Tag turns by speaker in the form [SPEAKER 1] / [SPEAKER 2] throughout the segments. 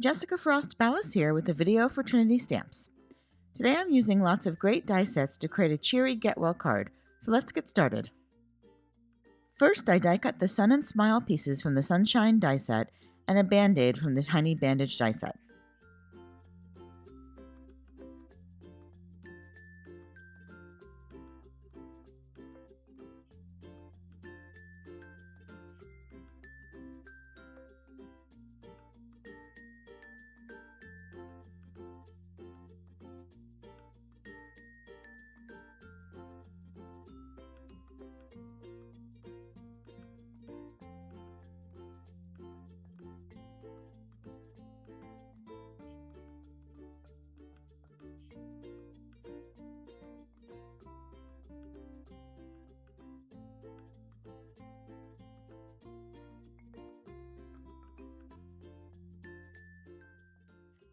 [SPEAKER 1] Jessica Frost-Ballas here with a video for Trinity stamps. Today I'm using lots of great die sets to create a cheery get well card, so let's get started. First, I die cut the Sun and Smile pieces from the Sunshine die set and a Band-Aid from the Tiny Bandage die set.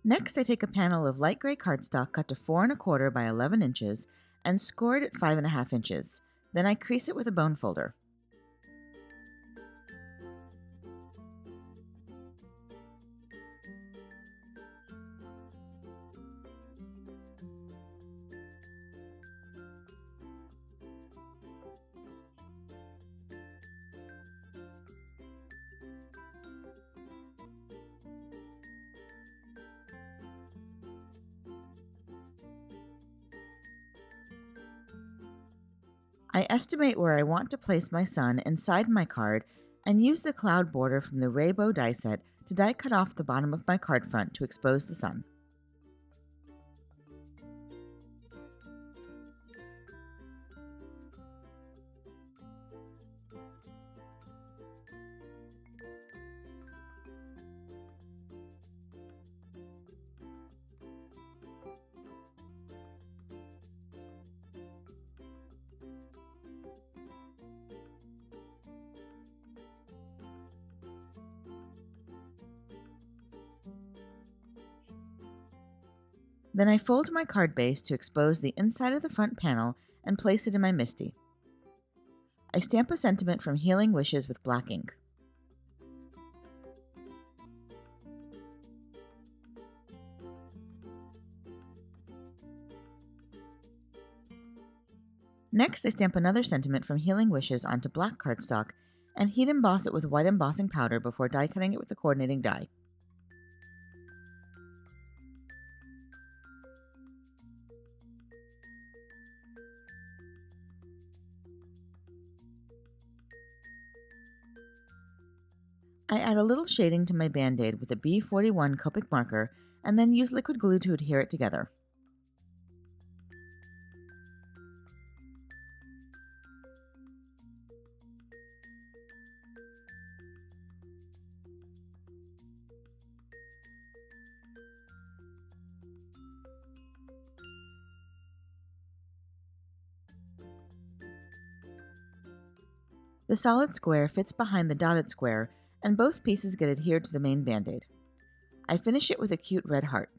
[SPEAKER 1] Next, I take a panel of light gray cardstock cut to 4 1/4 by 11 inches and score it at 5 1/2 inches. Then I crease it with a bone folder. I estimate where I want to place my sun inside my card and use the cloud border from the Rainbow die set to die cut off the bottom of my card front to expose the sun. Then I fold my card base to expose the inside of the front panel and place it in my MISTI. I stamp a sentiment from Healing Wishes with black ink. Next, I stamp another sentiment from Healing Wishes onto black cardstock and heat emboss it with white embossing powder before die cutting it with the coordinating die. I add a little shading to my Band-Aid with a B41 Copic marker and then use liquid glue to adhere it together. The solid square fits behind the dotted square, and both pieces get adhered to the main Band-Aid. I finish it with a cute red heart.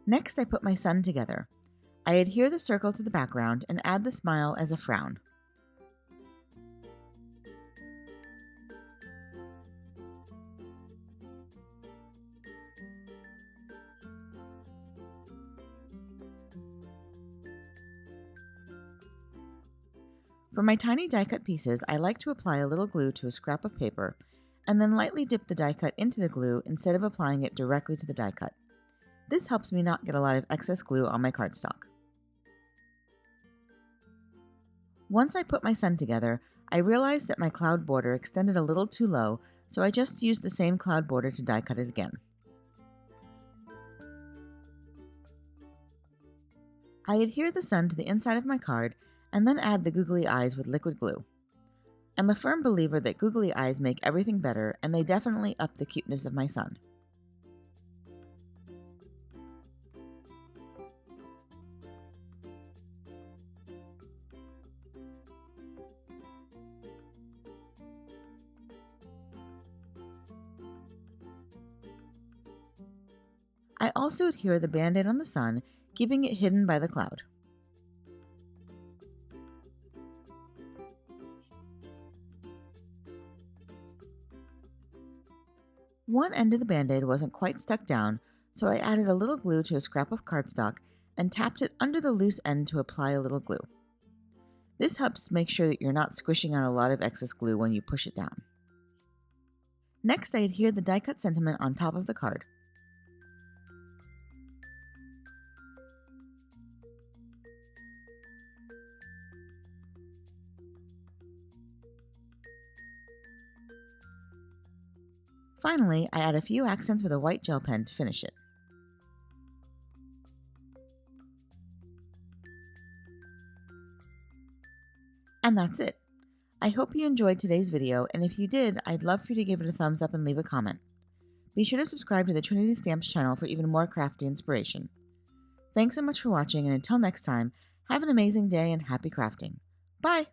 [SPEAKER 1] Next, I put my sun together. I adhere the circle to the background and add the smile as a frown. For my tiny die cut pieces, I like to apply a little glue to a scrap of paper and then lightly dip the die cut into the glue instead of applying it directly to the die cut. This helps me not get a lot of excess glue on my cardstock. Once I put my sun together, I realized that my cloud border extended a little too low, so I just used the same cloud border to die cut it again. I adhere the sun to the inside of my card and then add the googly eyes with liquid glue. I'm a firm believer that googly eyes make everything better, and they definitely up the cuteness of my sun. I also adhere the band-aid on the sun, keeping it hidden by the cloud. One end of the band-aid wasn't quite stuck down, so I added a little glue to a scrap of cardstock and tapped it under the loose end to apply a little glue. This helps make sure that you're not squishing out a lot of excess glue when you push it down. Next, I adhere the die-cut sentiment on top of the card. Finally, I add a few accents with a white gel pen to finish it. And that's it. I hope you enjoyed today's video, and if you did, I'd love for you to give it a thumbs up and leave a comment. Be sure to subscribe to the Trinity Stamps channel for even more crafty inspiration. Thanks so much for watching, and until next time, have an amazing day and happy crafting. Bye!